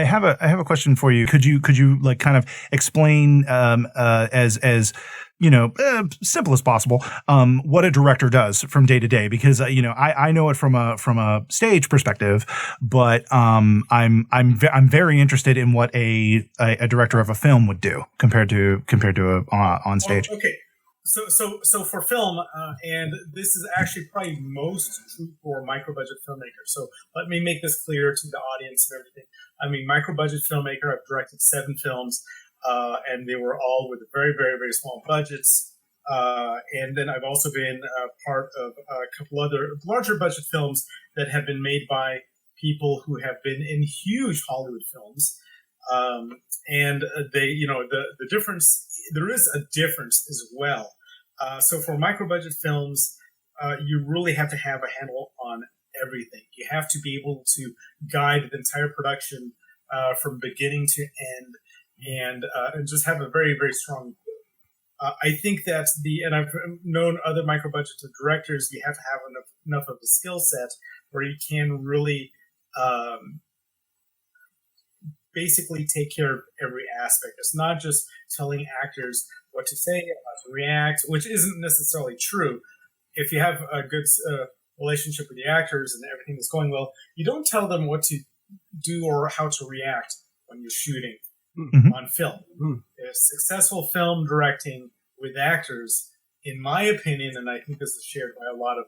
I have a question for you. Could you like kind of explain as simple as possible what a director does from day to day? Because I know it from a stage perspective, but I'm very interested in what a director of a film would do compared to on stage. Oh, okay. So for film, and this is actually probably most true for micro-budget filmmakers. So let me make this clear to the audience and everything. I mean, micro-budget filmmaker, I've directed 7 films, and they were all with very, very, very small budgets. And then I've also been part of a couple other larger budget films that have been made by people who have been in huge Hollywood films. And they, the difference, there is a difference as well. So for micro budget films, you really have to have a handle on everything. You have to be able to guide the entire production from beginning to end, and just have a very, very strong. I think that and I've known other micro budget directors. You have to have enough of a skill set where you can really. Basically take care of every aspect. It's not just telling actors what to say, how to react, which isn't necessarily true. If you have a good relationship with the actors and everything is going well, you don't tell them what to do or how to react when you're shooting on film. A successful film directing with actors, in my opinion, and I think this is shared by a lot of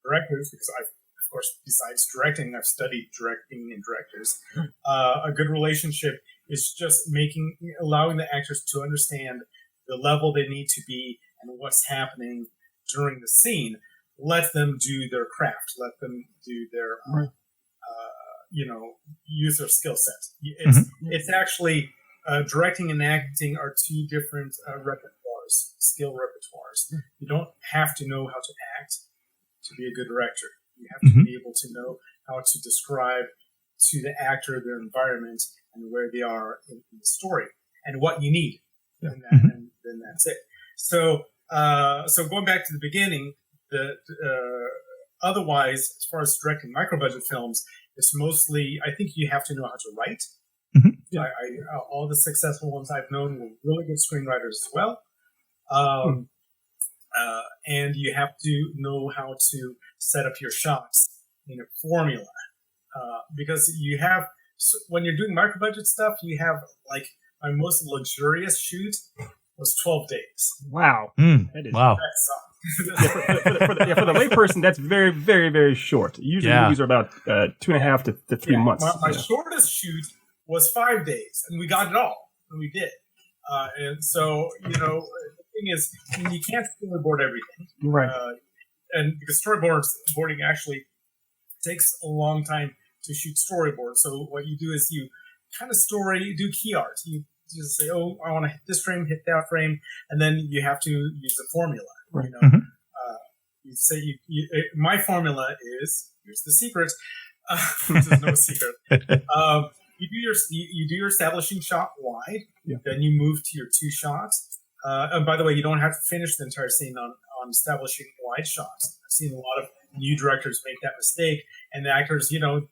directors, because of course, besides directing, I've studied directing and directors. A good relationship is just allowing the actors to understand the level they need to be and what's happening during the scene. Let them do their craft. Let them do their, use their skill set. It's actually directing and acting are 2 different repertoires, skill repertoires. You don't have to know how to act to be a good director. You have to be able to know how to describe to the actor their environment and where they are in the story and what you need. And then that's it. So going back to the beginning, otherwise, as far as directing micro-budget films, it's mostly, I think you have to know how to write. All the successful ones I've known were really good screenwriters as well. And you have to know how to set up your shots in a formula. Because when you're doing micro budget stuff, you have like my most luxurious shoot was 12 days. Wow. That is wow. For the layperson, that's very, very, very short. Usually movies are about 2.5 to 3 months. My shortest shoot was 5 days, and we got it all, and we did. And so, the thing is, you can't storyboard everything. Right. And because storyboarding actually takes a long time to shoot storyboard. So what you do is you kind of do key art. You just say, oh, I want to hit this frame, hit that frame, and then you have to use a formula. Right. You say my formula is, here's the secret, which is no secret. You do your establishing shot wide, then you move to your 2 shots. And by the way, you don't have to finish the entire scene on establishing wide shots. I've seen a lot of new directors make that mistake, and the actors, you don't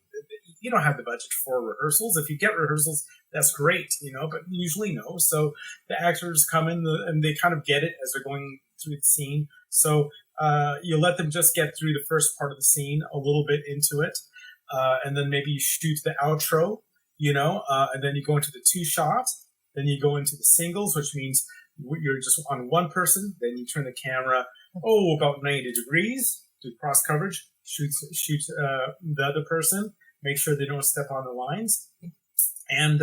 have the budget for rehearsals. If you get rehearsals, that's great, but usually no. So the actors come in and they kind of get it as they're going through the scene. So you let them just get through the first part of the scene, a little bit into it, and then maybe you shoot the outro, and then you go into the 2 shots, then you go into the singles, which means you're just on one person, then you turn the camera, about 90 degrees, do cross coverage, shoot the other person, make sure they don't step on the lines, and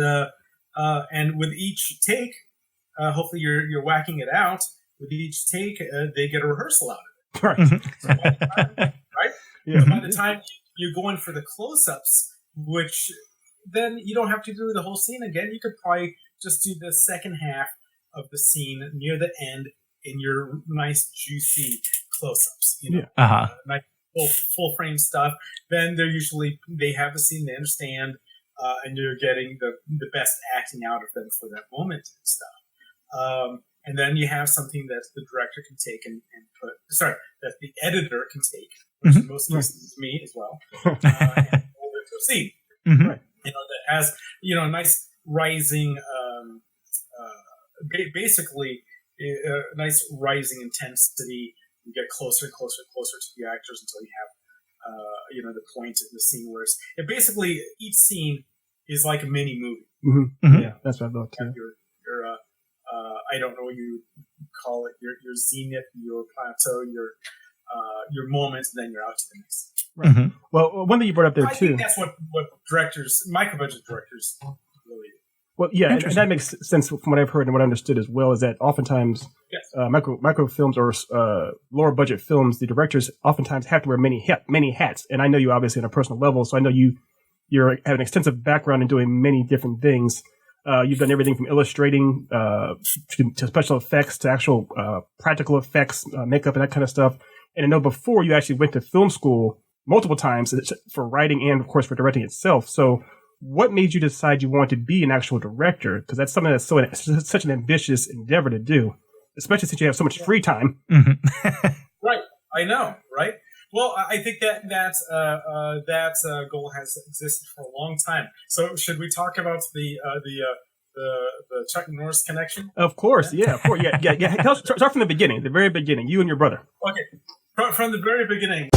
with each take, hopefully you're whacking it out. With each take, they get a rehearsal out of it. Right. So by the time, right? Yeah. So by the time you go in for the close-ups, which then you don't have to do the whole scene again. You could probably just do the second half of the scene near the end in your nice juicy close-ups. Nice full frame stuff. Then they have the scene, they understand, and you're getting the best acting out of them for that moment and stuff. And then you have something that the director can take that the editor can take, which in most cases is me as well, and hold it to a scene. Right. that has a nice rising, basically a nice rising intensity. You get closer and closer and closer to the actors until you have the point in the scene where it basically each scene is like a mini movie. Mm-hmm. Mm-hmm. Yeah, that's what I thought too. Your I don't know what you call it. Your zenith, your plateau, your moment, and then you're out to the next. Right. Mm-hmm. Well, one thing you brought up there too. I think that's what directors, micro-budget directors, really do. Well, yeah, and that makes sense from what I've heard and what I understood as well. Is that oftentimes micro films or lower budget films, the directors oftentimes have to wear many hats. And I know you obviously on a personal level, so I know you have an extensive background in doing many different things. You've done everything from illustrating to special effects to actual practical effects, makeup, and that kind of stuff. And I know before you actually went to film school multiple times for writing and, of course, for directing itself. So what made you decide you wanted to be an actual director? Because that's something that's such an ambitious endeavor to do, especially since you have so much free time. Mm-hmm. Right. I know, right? Well, I think that goal has existed for a long time. So, should we talk about the Chuck Norris connection? Of course, yeah, of course, yeah. Start from the beginning, the very beginning. You and your brother. Okay, from the very beginning.